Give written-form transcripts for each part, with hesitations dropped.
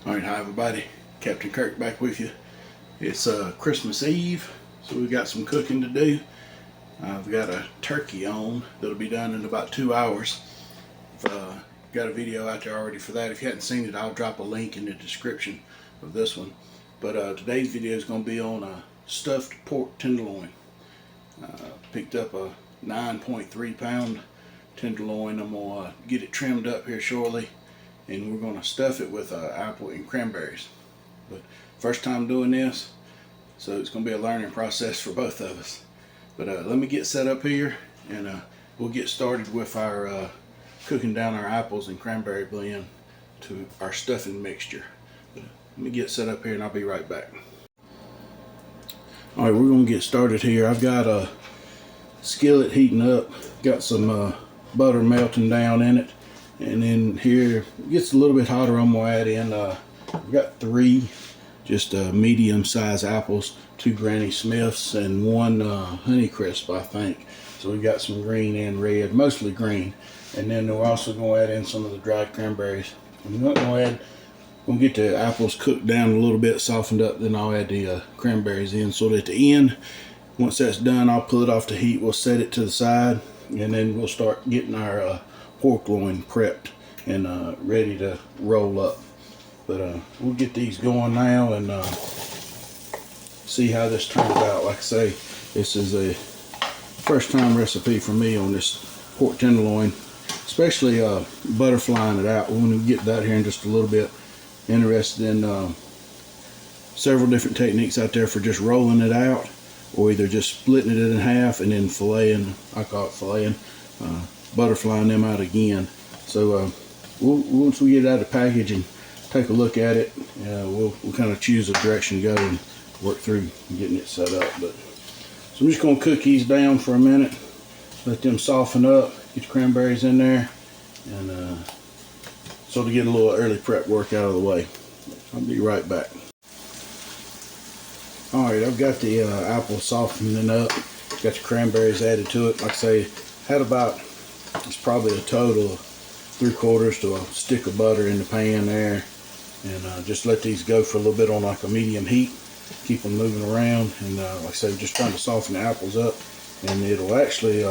Alright, hi everybody. Captain Kirk back with you. It's Christmas Eve, so we've got some cooking to do. I've got a turkey on that'll be done in about 2 hours. I've got a video out there already for that. If you hadn't seen it, I'll drop a link in the description of this one. But today's video is going to be on a stuffed pork tenderloin. Picked up a 9.3 pound tenderloin. I'm going to get it trimmed up here shortly, and we're going to stuff it with apple and cranberries. But first time doing this, so it's going to be a learning process for both of us. But let me get set up here, and we'll get started with our cooking down our apples and cranberry blend to our stuffing mixture. But, let me get set up here and I'll be right back. Alright, we're going to get started here. I've got a skillet heating up, got some butter melting down in it, and then here it gets a little bit hotter. I'm going to add in I've got 3 just medium sized apples, 2 Granny Smiths, and 1 Honeycrisp, I think. So we got some green and red, mostly green. And then we're also going to add in some of the dried cranberries. I'm not going to add, going to get the apples cooked down a little bit, softened up, then I'll add the cranberries in. So at the end, once that's done, I'll pull it off the heat, we'll set it to the side, and then we'll start getting our pork loin prepped and ready to roll up. But we'll get these going now and see how this turns out. Like I say, this is a first time recipe for me on this pork tenderloin, especially butterflying it out. We're going to get that here in just a little bit. Interested in several different techniques out there for just rolling it out, or either just splitting it in half and then filleting. I call it filleting, butterflying them out again. So once we get it out of the package and take a look at it, we'll kind of choose a direction to go and work through getting it set up. But so I'm just going to cook these down for a minute, let them soften up, get the cranberries in there, and so to get a little early prep work out of the way. I'll be right back. Alright, I've got the apple softening up, got the cranberries added to it. Like I say, had about, it's probably a total of 3/4 to a stick of butter in the pan there, and just let these go for a little bit on like a medium heat, keep them moving around, and like I say, just trying to soften the apples up, and it'll actually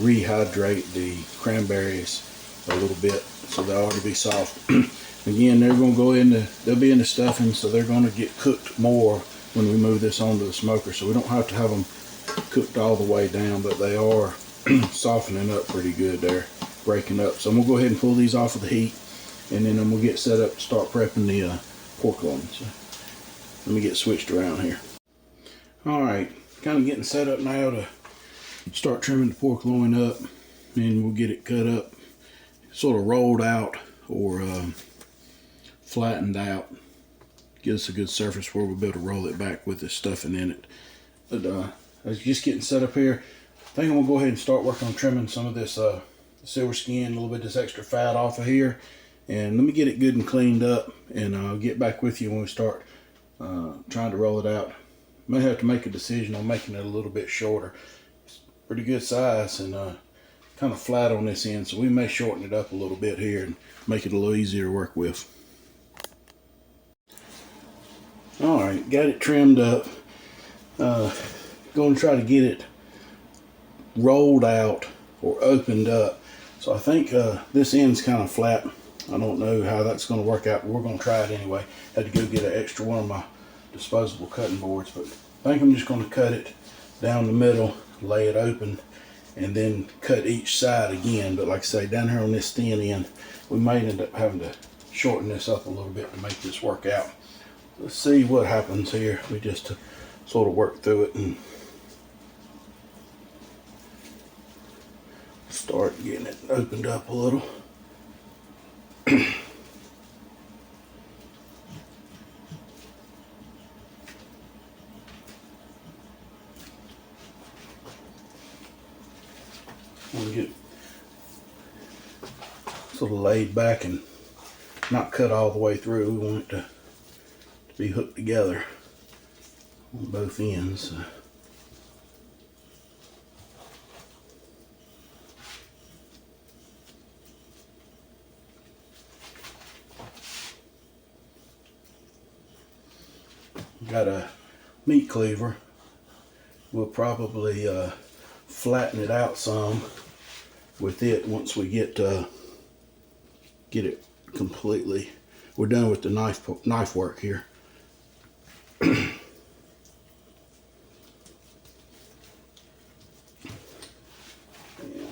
rehydrate the cranberries a little bit, so they'll already be soft. Again, they're going to go in they'll be in the stuffing, so they're going to get cooked more when we move this onto the smoker, so we don't have to have them cooked all the way down, but they are softening up pretty good there, breaking up. So I'm going to go ahead and pull these off of the heat, and then I'm going to get set up to start prepping the pork loin. So let me get switched around here. Alright, kind of getting set up now to start trimming the pork loin up, and we'll get it cut up, sort of rolled out or flattened out. Give us a good surface where we'll be able to roll it back with the stuffing in it. But I was just getting set up here. I think I'm going to go ahead and start working on trimming some of this silver skin, a little bit of this extra fat off of here. And let me get it good and cleaned up, and I'll get back with you when we start trying to roll it out. May have to make a decision on making it a little bit shorter. It's pretty good size and kind of flat on this end, so we may shorten it up a little bit here and make it a little easier to work with. Alright, got it trimmed up. Going to try to get it rolled out or opened up. So I think this end's kind of flat. I don't know how that's going to work out, but we're going to try it anyway. Had to go get an extra one of my disposable cutting boards, but I think I'm just going to cut it down the middle, lay it open, and then cut each side again. But like I say, down here on this thin end, we might end up having to shorten this up a little bit to make this work out. Let's see what happens here. We just sort of work through it and start getting it opened up a little. We'll get sort of laid back and not cut all the way through. We want it to be hooked together on both ends. got a meat cleaver. We'll probably flatten it out some with it once we get it completely. We're done with the knife work here. Yeah,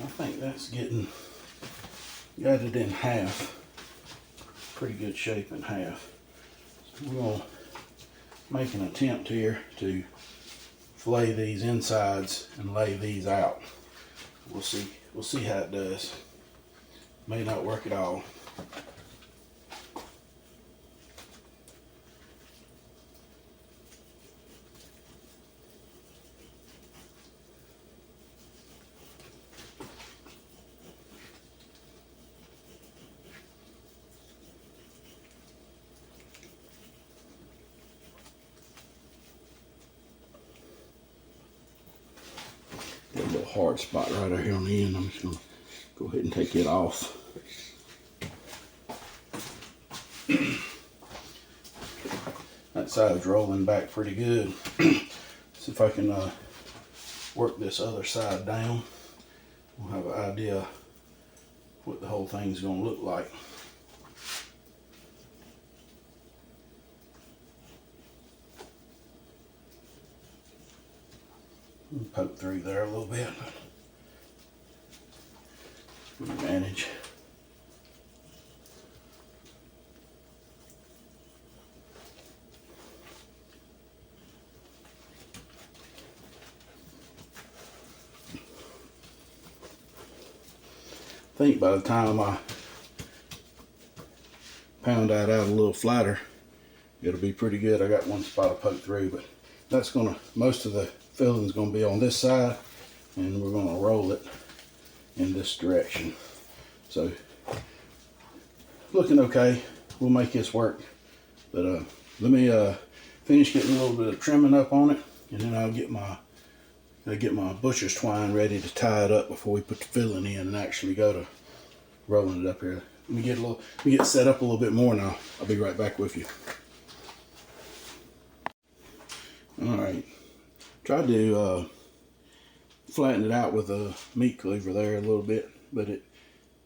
I think that's got it in half. Pretty good shape in half. So we're gonna make an attempt here to fillet these insides and lay these out. We'll see how it does. May not work at all. Got a little hard spot right over here on the end. I'm just gonna go ahead and take it off. That side's rolling back pretty good. See if I can work this other side down. We'll have an idea what the whole thing's gonna look like. Poke through there a little bit. Good advantage. I think by the time I pound that out a little flatter, it'll be pretty good. I got one spot to poke through, but that's most of the filling's gonna be on this side, and we're gonna roll it in this direction. So looking okay. We'll make this work. But let me finish getting a little bit of trimming up on it, and then I'll get my butcher's twine ready to tie it up before we put the filling in and actually go to rolling it up here. Let me get set up a little bit more now. I'll be right back with you. All right. Tried to flatten it out with a meat cleaver there a little bit, but it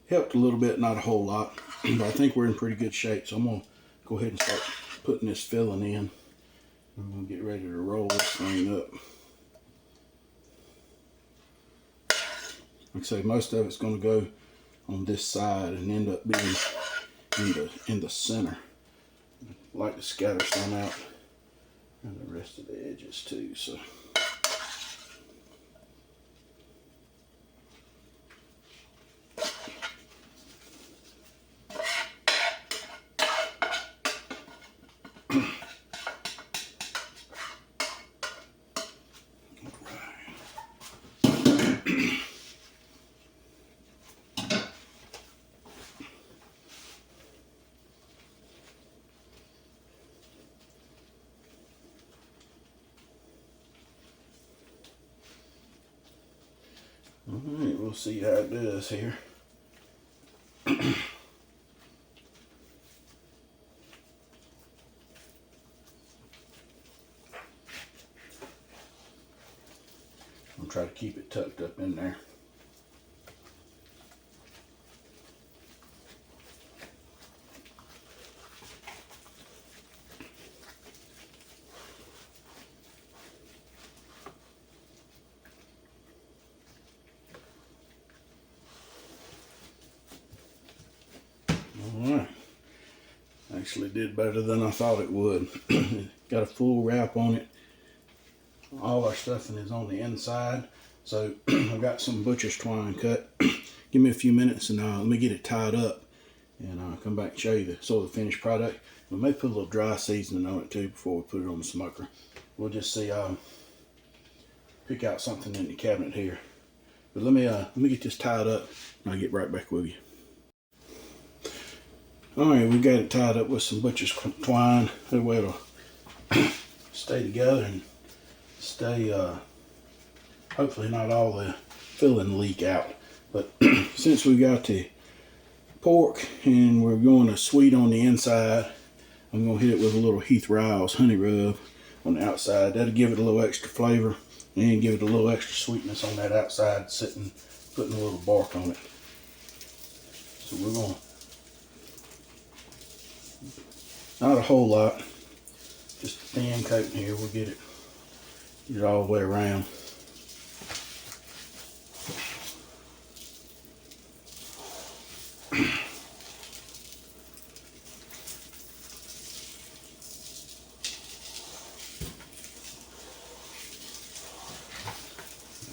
helped a little bit, not a whole lot. But I think we're in pretty good shape, so I'm gonna go ahead and start putting this filling in. I'm gonna get ready to roll this thing up. Like I say, most of it's gonna go on this side and end up being in the center. I like to scatter some out and the rest of the edges too. So. Alright, we'll see how it does here. I'll try to keep it tucked up in there. Actually did better than I thought it would. Got a full wrap on it. All our stuffing is on the inside. So I've got some butcher's twine cut. Give me a few minutes and let me get it tied up, and I'll come back and show you the finished product. We may put a little dry seasoning on it too before we put it on the smoker. We'll just see. Pick out something in the cabinet here. But let me get this tied up and I'll get right back with you. Alright, we got it tied up with some butcher's twine. That way it'll stay together and stay, hopefully not all the filling leak out. But since we got the pork and we're going to sweet on the inside, I'm going to hit it with a little Heath Riles honey rub on the outside. That'll give it a little extra flavor and give it a little extra sweetness on that outside, sitting, putting a little bark on it. So we're going to, not a whole lot, just a thin coating here. We'll get it all the way around.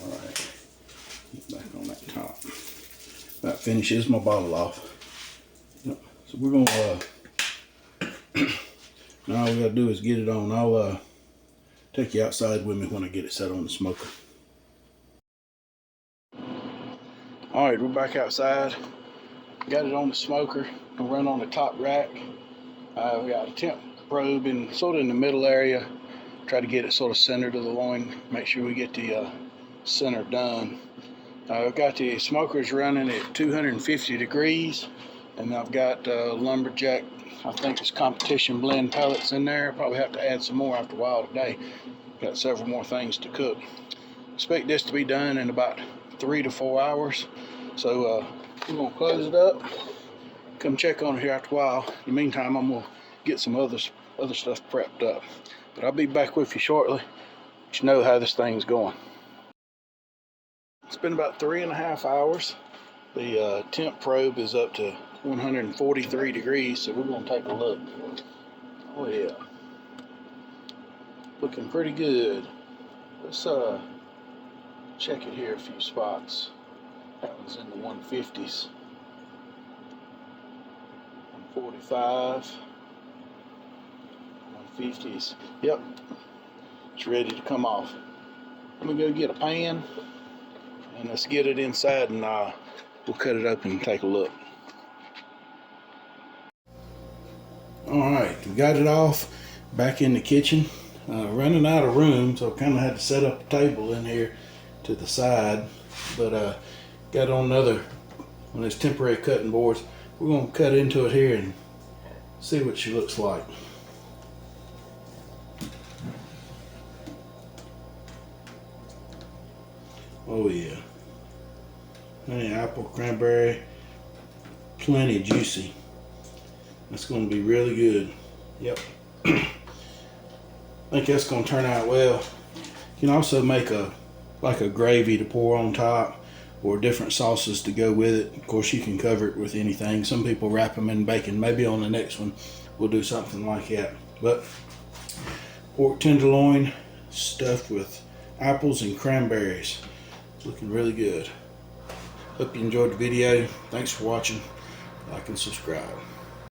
Alright, get back on that top. That finishes my bottle off. Yep. So we're going to, now all we got to do is get it on. I'll take you outside with me when I get it set on the smoker. Alright, we're back outside. Got it on the smoker. Gonna run on the top rack. We got a temp probe in sort of in the middle area. Try to get it sort of centered to the loin. Make sure we get the center done. I've got the smokers running at 250 degrees, and I've got lumberjack, I think it's competition blend pellets in there. Probably have to add some more after a while today. Got several more things to cook. Expect this to be done in about 3 to 4 hours. So we're gonna close it up. Come check on it here after a while. In the meantime, I'm gonna get some other stuff prepped up. But I'll be back with you shortly. Let you know how this thing's going. It's been about 3.5 hours. The temp probe is up to 143 degrees, so we're gonna take a look. Oh yeah, looking pretty good. Let's check it here a few spots. That one's in the 150s. 145. 150s. Yep. It's ready to come off. Let me go get a pan and let's get it inside, and we'll cut it open and take a look. Alright, we got it off. Back in the kitchen. Running out of room, so I kind of had to set up a table in here to the side. But got on another one of those temporary cutting boards. We're going to cut into it here and see what she looks like. Oh yeah. Honey apple, cranberry, plenty juicy. That's going to be really good. Yep. I think that's going to turn out well. You can also make like a gravy to pour on top, or different sauces to go with it. Of course, you can cover it with anything. Some people wrap them in bacon. Maybe on the next one we'll do something like that. But pork tenderloin stuffed with apples and cranberries. It's looking really good. Hope you enjoyed the video. Thanks for watching. Like and subscribe.